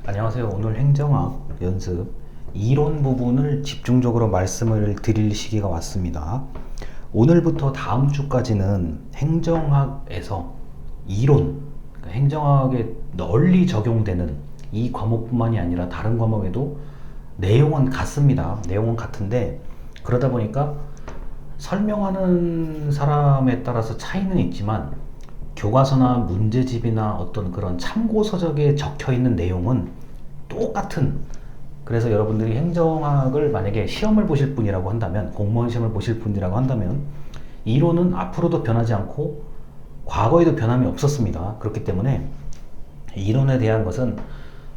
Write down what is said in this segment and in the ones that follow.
안녕하세요. 오늘 행정학 연습 이론 부분을 집중적으로 말씀을 드릴 시기가 왔습니다. 오늘부터 다음 주까지는 행정학에서 이론, 그러니까 행정학에 널리 적용되는 이 과목뿐만이 아니라 다른 과목에도 내용은 같습니다. 내용은 같은데 그러다 보니까 설명하는 사람에 따라서 차이는 있지만 교과서나 문제집이나 어떤 그런 참고서적에 적혀 있는 내용은 똑같은, 그래서 여러분들이 행정학을 만약에 시험을 보실 분이라고 한다면, 공무원 시험을 보실 분이라고 한다면 이론은 앞으로도 변하지 않고 과거에도 변함이 없었습니다. 그렇기 때문에 이론에 대한 것은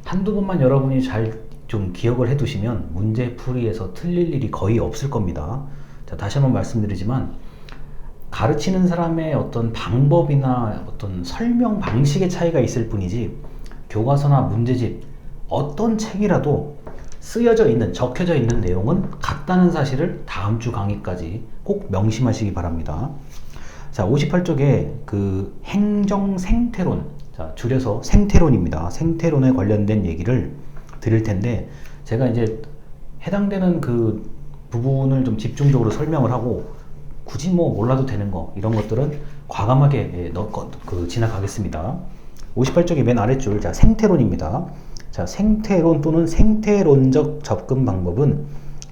한두 번만 여러분이 잘 좀 기억을 해 두시면 문제 풀이에서 틀릴 일이 거의 없을 겁니다. 자, 다시 한번 말씀드리지만 가르치는 사람의 어떤 방법이나 어떤 설명 방식의 차이가 있을 뿐이지 교과서나 문제집 어떤 책이라도 쓰여져 있는, 적혀져 있는 내용은 같다는 사실을 다음 주 강의까지 꼭 명심하시기 바랍니다. 자, 58쪽에 그 행정 생태론, 자, 줄여서 생태론입니다. 생태론에 관련된 얘기를 드릴 텐데 제가 이제 해당되는 그 부분을 좀 집중적으로 설명을 하고 굳이 뭐 몰라도 되는 거 이런 것들은 과감하게 지나가겠습니다. 58쪽의 맨 아랫줄, 자, 생태론입니다. 자, 생태론 또는 생태론적 접근 방법은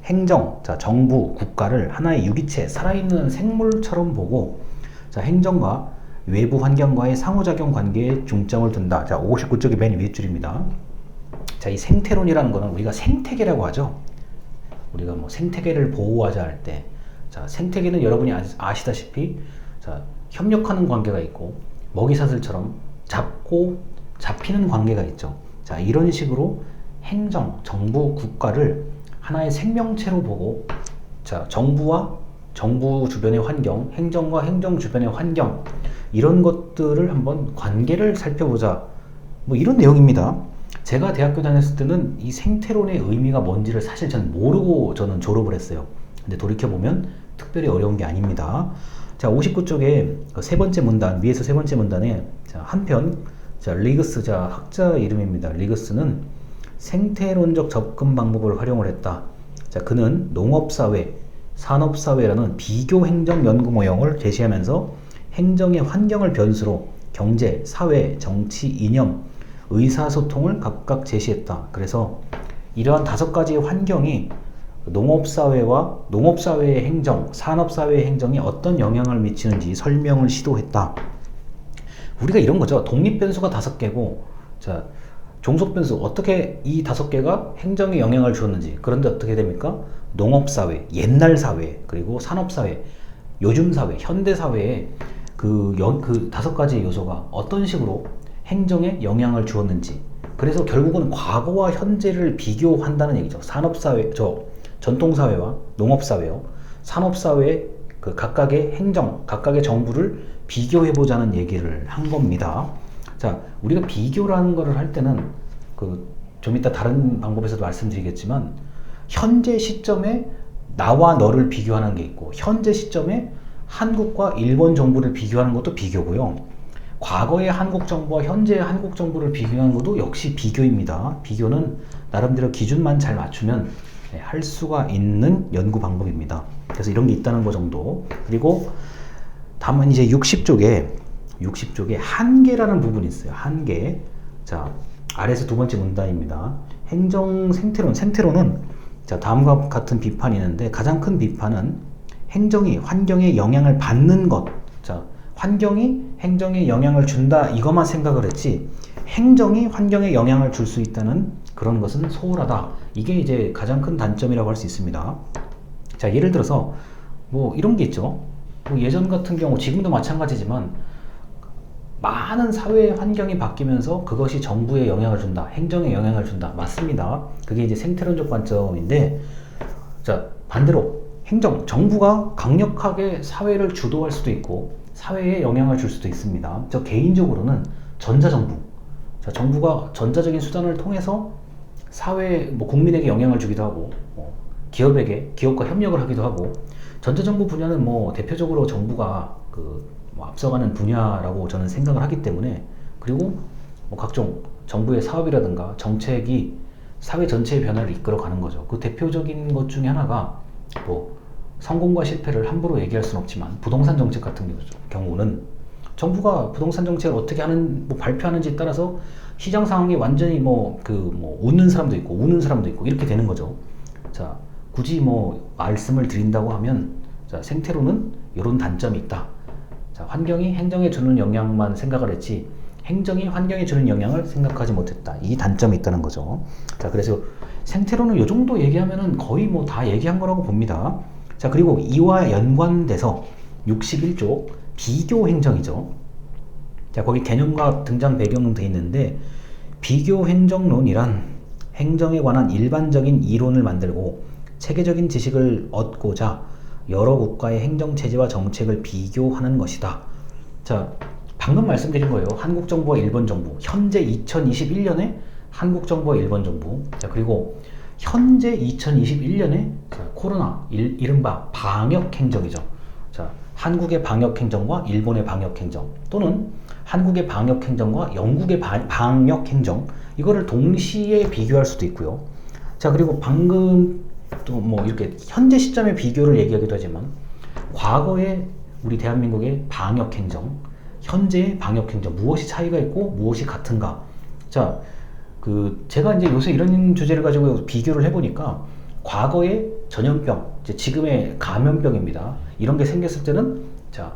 행정, 자, 정부, 국가를 하나의 유기체, 살아있는 생물처럼 보고, 자, 행정과 외부 환경과의 상호작용 관계에 중점을 둔다. 자, 59쪽의 맨 윗줄입니다. 자, 이 생태론이라는 거는 우리가 생태계라고 하죠. 우리가 뭐 생태계를 보호하자 할 때, 자, 생태계는 여러분이 아시다시피, 자, 협력하는 관계가 있고 먹이사슬처럼 잡고 잡히는 관계가 있죠. 자, 이런 식으로 행정, 정부, 국가를 하나의 생명체로 보고, 자, 정부와 정부 주변의 환경, 행정과 행정 주변의 환경, 이런 것들을 한번 관계를 살펴보자, 뭐 이런 내용입니다. 제가 대학교 다녔을 때는 이 생태론의 의미가 뭔지를 사실 전 모르고 저는 졸업을 했어요. 근데 돌이켜보면 특별히 어려운 게 아닙니다. 자, 59쪽에 세 번째 문단, 위에서 세 번째 문단에, 자, 한편, 자, 리그스, 자, 학자 이름입니다. 리그스는 생태론적 접근 방법을 활용을 했다. 자, 그는 농업사회, 산업사회라는 비교 행정 연구 모형을 제시하면서 행정의 환경을 변수로 경제, 사회, 정치, 이념, 의사소통을 각각 제시했다. 그래서 이러한 5가지의 환경이 농업사회와 농업사회의 행정, 산업사회의 행정에 어떤 영향을 미치는지 설명을 시도했다. 우리가 이런 거죠. 독립변수가 5개고, 자, 종속변수, 어떻게 이 5개가 행정에 영향을 주었는지. 그런데 어떻게 됩니까? 농업사회, 옛날 사회, 그리고 산업사회, 요즘 사회, 현대사회에 그 5가지 요소가 어떤 식으로 행정에 영향을 주었는지. 그래서 결국은 과거와 현재를 비교한다는 얘기죠. 산업사회, 전통사회와 농업사회요, 산업사회의 그 각각의 행정, 각각의 정부를 비교해보자는 얘기를 한 겁니다. 자, 우리가 비교라는 거를 할 때는 좀 이따 다른 방법에서도 말씀드리겠지만, 현재 시점에 나와 너를 비교하는 게 있고, 현재 시점에 한국과 일본 정부를 비교하는 것도 비교고요. 과거의 한국 정부와 현재의 한국 정부를 비교하는 것도 역시 비교입니다. 비교는 나름대로 기준만 잘 맞추면 할 수가 있는 연구 방법입니다. 그래서 이런 게 있다는 거 정도. 그리고 다만 이제 60쪽에 한계라는 부분이 있어요. 한계. 자, 아래에서 두 번째 문단입니다. 행정 생태론은, 자, 다음과 같은 비판이 있는데 가장 큰 비판은 행정이 환경에 영향을 받는 것. 자, 환경이 행정에 영향을 준다, 이것만 생각을 했지 행정이 환경에 영향을 줄 수 있다는 그런 것은 소홀하다. 이게 이제 가장 큰 단점이라고 할 수 있습니다. 자, 예를 들어서 뭐 이런 게 있죠. 뭐 예전 같은 경우, 지금도 마찬가지지만 많은 사회 환경이 바뀌면서 그것이 정부에 영향을 준다, 행정에 영향을 준다. 맞습니다. 그게 이제 생태론적 관점인데, 자, 반대로 정부가 강력하게 사회를 주도할 수도 있고 사회에 영향을 줄 수도 있습니다. 저 개인적으로는 전자정부, 자, 정부가 전자적인 수단을 통해서 사회, 뭐 국민에게 영향을 주기도 하고, 기업과 협력을 하기도 하고, 전자정부 분야는 뭐 대표적으로 정부가 뭐 앞서가는 분야라고 저는 생각을 하기 때문에, 그리고 뭐 각종 정부의 사업이라든가 정책이 사회 전체의 변화를 이끌어가는 거죠. 그 대표적인 것 중에 하나가 뭐 성공과 실패를 함부로 얘기할 수는 없지만 부동산 정책 같은 경우는 정부가 부동산 정책을 어떻게 하는 발표하는지에 따라서 시장 상황이 완전히 웃는 사람도 있고 우는 사람도 있고 이렇게 되는 거죠. 자, 굳이 말씀을 드린다고 하면 자, 생태로는 이런 단점이 있다. 자, 환경이 행정에 주는 영향만 생각을 했지 행정이 환경에 주는 영향을 생각하지 못했다. 이 단점이 있다는 거죠. 자, 그래서 생태로는 이 정도 얘기하면은 거의 다 얘기한 거라고 봅니다. 자, 그리고 이와 연관돼서 61조 비교 행정이죠. 자, 거기 개념과 등장 배경은 돼 있는데 비교 행정론이란 행정에 관한 일반적인 이론을 만들고 체계적인 지식을 얻고자 여러 국가의 행정체제와 정책을 비교하는 것이다. 자, 방금 말씀드린 거예요. 한국 정부와 일본 정부. 현재 2021년에 한국 정부와 일본 정부. 자, 그리고 현재 2021년에 코로나, 이른바 방역 행정이죠. 자, 한국의 방역 행정과 일본의 방역 행정, 또는 한국의 방역 행정과 영국의 방역 행정, 이거를 동시에 비교할 수도 있고요. 자, 그리고 방금 또 이렇게 현재 시점의 비교를 얘기하기도 하지만 과거의 우리 대한민국의 방역 행정, 현재의 방역 행정, 무엇이 차이가 있고 무엇이 같은가. 자, 제가 이제 요새 이런 주제를 가지고 비교를 해보니까 과거의 전염병, 지금의 감염병입니다. 이런 게 생겼을 때는 자,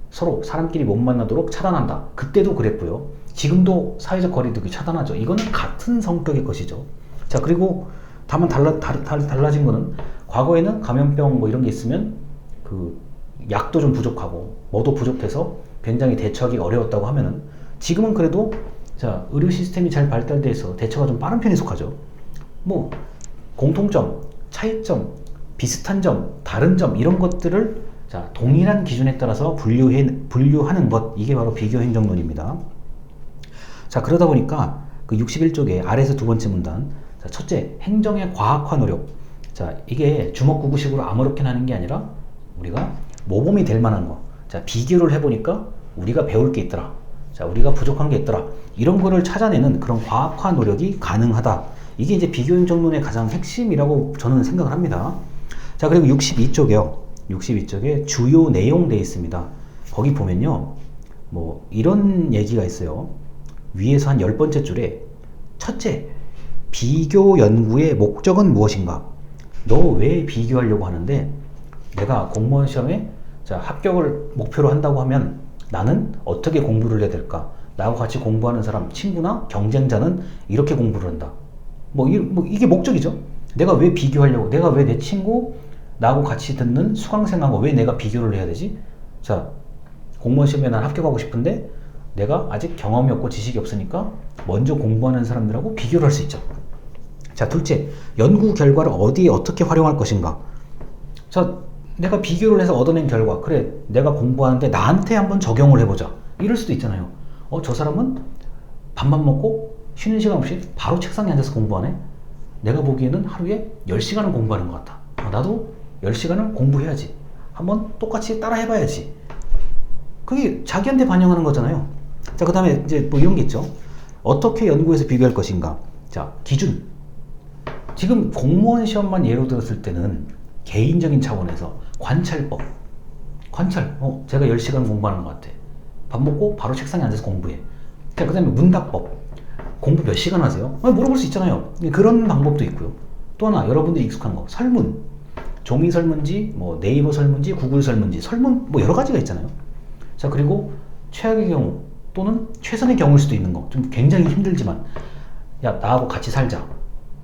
서로 사람끼리 못 만나도록 차단한다. 그때도 그랬고요. 지금도 사회적 거리두기 차단하죠. 이거는 같은 성격의 것이죠. 자, 그리고 다만 달라진 거는 과거에는 감염병 이런 게 있으면 약도 좀 부족하고 뭐도 부족해서 굉장히 대처하기 어려웠다고 하면은 지금은 그래도 자, 의료 시스템이 잘 발달돼서 대처가 좀 빠른 편에 속하죠. 공통점, 차이점, 비슷한 점, 다른 점 이런 것들을 자, 동일한 기준에 따라서 분류하는 것, 이게 바로 비교 행정론입니다. 자, 그러다 보니까 61쪽에 아래에서 두 번째 문단. 자, 첫째, 행정의 과학화 노력. 자, 이게 주먹구구식으로 아무렇게나 하는 게 아니라 우리가 모범이 될 만한 거. 자, 비교를 해보니까 우리가 배울 게 있더라. 자, 우리가 부족한 게 있더라. 이런 거를 찾아내는 그런 과학화 노력이 가능하다. 이게 이제 비교 행정론의 가장 핵심이라고 저는 생각을 합니다. 자, 그리고 62쪽에 주요 내용 되어 있습니다. 거기 보면요. 이런 얘기가 있어요. 위에서 한 10번째 줄에 첫째, 비교 연구의 목적은 무엇인가? 너 왜 비교하려고 하는데 내가 공무원 시험에 자, 합격을 목표로 한다고 하면 나는 어떻게 공부를 해야 될까? 나하고 같이 공부하는 사람, 친구나 경쟁자는 이렇게 공부를 한다. 이게 목적이죠. 내가 왜 비교하려고, 내가 왜 내 친구, 나하고 같이 듣는 수강생하고 왜 내가 비교를 해야 되지? 자, 공무원 시험에 난 합격하고 싶은데 내가 아직 경험이 없고 지식이 없으니까 먼저 공부하는 사람들하고 비교를 할 수 있죠. 자, 둘째, 연구 결과를 어디에 어떻게 활용할 것인가? 자, 내가 비교를 해서 얻어낸 결과, 그래, 내가 공부하는데 나한테 한번 적용을 해보자. 이럴 수도 있잖아요. 저 사람은 밥만 먹고 쉬는 시간 없이 바로 책상에 앉아서 공부하네? 내가 보기에는 하루에 10시간은 공부하는 것 같다. 나도 10시간을 공부해야지. 한번 똑같이 따라 해봐야지. 그게 자기한테 반영하는 거잖아요. 자, 그 다음에 이제 이런 게 있죠. 어떻게 연구해서 비교할 것인가? 자, 기준. 지금 공무원 시험만 예로 들었을 때는 개인적인 차원에서 관찰법. 제가 10시간 공부하는 것 같아. 밥 먹고 바로 책상에 앉아서 공부해. 자, 그 다음에 문답법. 공부 몇 시간 하세요? 물어볼 수 있잖아요. 그런 방법도 있고요. 또 하나, 여러분들이 익숙한 거. 설문. 종이 설문지, 네이버 설문지, 구글 설문지, 설문, 여러 가지가 있잖아요. 자, 그리고 최악의 경우, 또는 최선의 경우일 수도 있는 거. 좀 굉장히 힘들지만, 야, 나하고 같이 살자.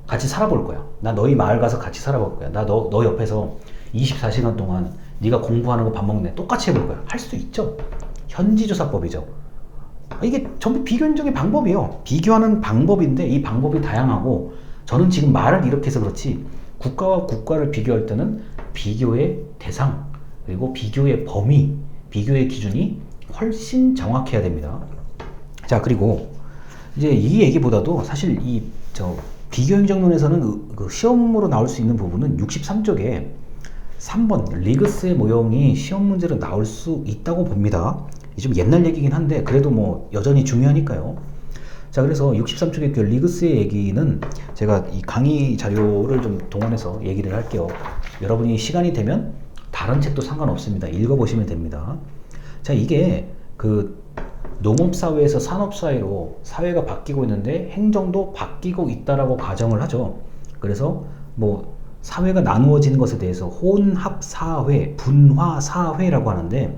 같이 살아볼 거야. 나 너희 마을 가서 같이 살아볼 거야. 나 너 옆에서 24시간 동안 네가 공부하는 거 밥 먹는 애 똑같이 해볼 거야. 할 수도 있죠. 현지조사법이죠. 이게 전부 비교 행정의 방법이에요. 비교하는 방법인데 이 방법이 다양하고, 저는 지금 말을 이렇게 해서 그렇지 국가와 국가를 비교할 때는 비교의 대상, 그리고 비교의 범위, 비교의 기준이 훨씬 정확해야 됩니다. 자, 그리고 이제 이 얘기보다도 사실 비교 행정론에서는 시험으로 나올 수 있는 부분은 63쪽에 3번 리그스의 모형이 시험 문제로 나올 수 있다고 봅니다. 좀 옛날 얘기긴 한데 그래도 여전히 중요하니까요. 자, 그래서 63쪽의 그 리그스의 얘기는 제가 이 강의 자료를 좀 동원해서 얘기를 할게요. 여러분이 시간이 되면 다른 책도 상관없습니다. 읽어보시면 됩니다. 자, 이게 그 농업사회에서 산업사회로 사회가 바뀌고 있는데 행정도 바뀌고 있다라고 가정을 하죠. 그래서 뭐 사회가 나누어지는 것에 대해서 혼합사회, 분화사회라고 하는데,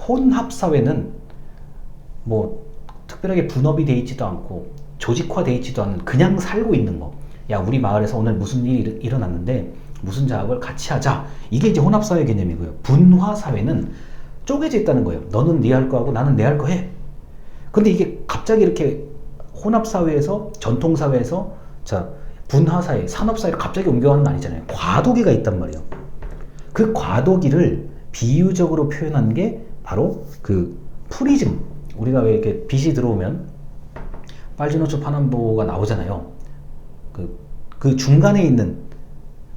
혼합사회는 뭐 특별하게 분업이 돼 있지도 않고 조직화돼 있지도 않은 그냥 살고 있는 거. 야, 우리 마을에서 오늘 무슨 일이 일어났는데 무슨 작업을 같이 하자. 이게 이제 혼합사회 개념이고요. 분화사회는 쪼개져 있다는 거예요. 너는 네 할 거 하고 나는 내 할 거 해. 근데 이게 갑자기 이렇게 혼합사회에서, 전통사회에서 자 분화사회, 산업사회로 갑자기 옮겨가는 건 아니잖아요. 과도기가 있단 말이에요. 그 과도기를 비유적으로 표현한 게 바로 그 프리즘. 우리가 왜 이렇게 빛이 들어오면 빨주노초 파남보가 나오잖아요. 그 중간에 있는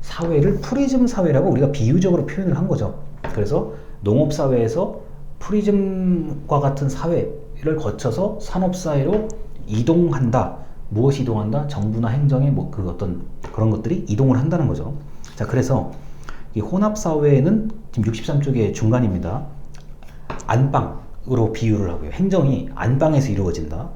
사회를 프리즘 사회라고 우리가 비유적으로 표현을 한 거죠. 그래서 농업사회에서 프리즘과 같은 사회를 거쳐서 산업사회로 이동한다. 무엇이 이동한다? 정부나 행정의 뭐 그 어떤 그런 것들이 이동을 한다는 거죠. 자, 그래서 이 혼합사회는 지금 63쪽의 중간입니다. 안방으로 비유를 하고요. 행정이 안방에서 이루어진다.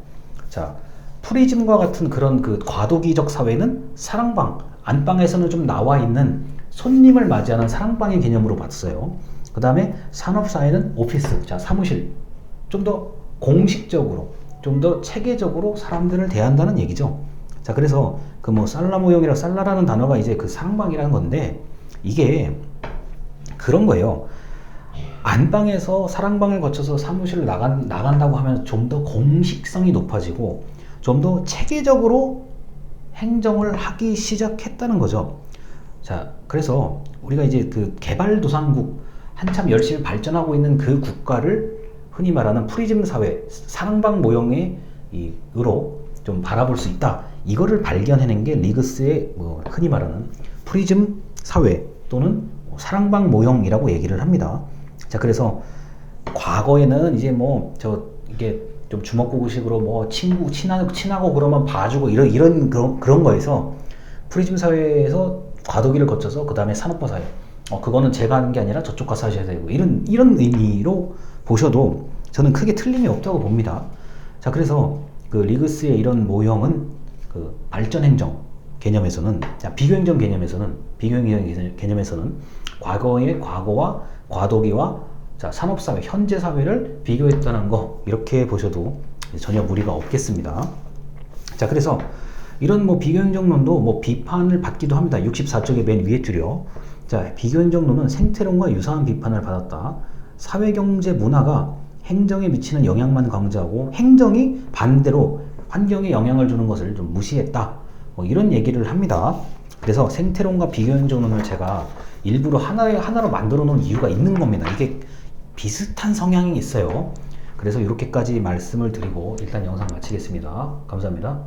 자, 프리즘과 같은 그런 그 과도기적 사회는 사랑방, 안방에서는 좀 나와 있는 손님을 맞이하는 사랑방의 개념으로 봤어요. 그 다음에 산업사회는 오피스, 자, 사무실. 좀 더 공식적으로, 좀 더 체계적으로 사람들을 대한다는 얘기죠. 자, 그래서 그 뭐 살라 모형이라 살라라는 단어가 이제 그 사랑방이라는 건데, 이게 그런 거예요. 안방에서 사랑방을 거쳐서 사무실을 나간다고 하면 좀 더 공식성이 높아지고 좀 더 체계적으로 행정을 하기 시작했다는 거죠. 자, 그래서 우리가 이제 그 개발도상국, 한참 열심히 발전하고 있는 그 국가를 흔히 말하는 프리즘 사회, 사랑방 모형의 으로 좀 바라볼 수 있다. 이거를 발견해낸 게 리그스의 뭐 흔히 말하는 프리즘 사회 또는 사랑방 모형이라고 얘기를 합니다. 자, 그래서 과거에는 이제 뭐 이게 좀 주먹구구식으로 뭐 친하고 그러면 봐주고 이런 그런 거에서 프리즘 사회에서 과도기를 거쳐서 그 다음에 산업화 사회. 그거는 제가 하는 게 아니라 저쪽 가서 하셔야 되고 이런 의미로 보셔도 저는 크게 틀림이 없다고 봅니다. 자, 그래서 그 리그스의 이런 모형은 그 발전행정 개념에서는, 비교행정 개념에서는 과거의 과거와 과도기와 산업사회, 현재 사회를 비교했다는 거, 이렇게 보셔도 전혀 무리가 없겠습니다. 자, 그래서 이런 뭐 비교행정론도 뭐 비판을 받기도 합니다. 64쪽의 맨 위에 줄이요. 자, 비교행정론은 생태론과 유사한 비판을 받았다. 사회경제 문화가 행정에 미치는 영향만 강조하고 행정이 반대로 환경에 영향을 주는 것을 좀 무시했다. 뭐 이런 얘기를 합니다. 그래서 생태론과 비교행정론을 제가 일부러 하나로 만들어 놓은 이유가 있는 겁니다. 이게 비슷한 성향이 있어요. 그래서 이렇게까지 말씀을 드리고 일단 영상 마치겠습니다. 감사합니다.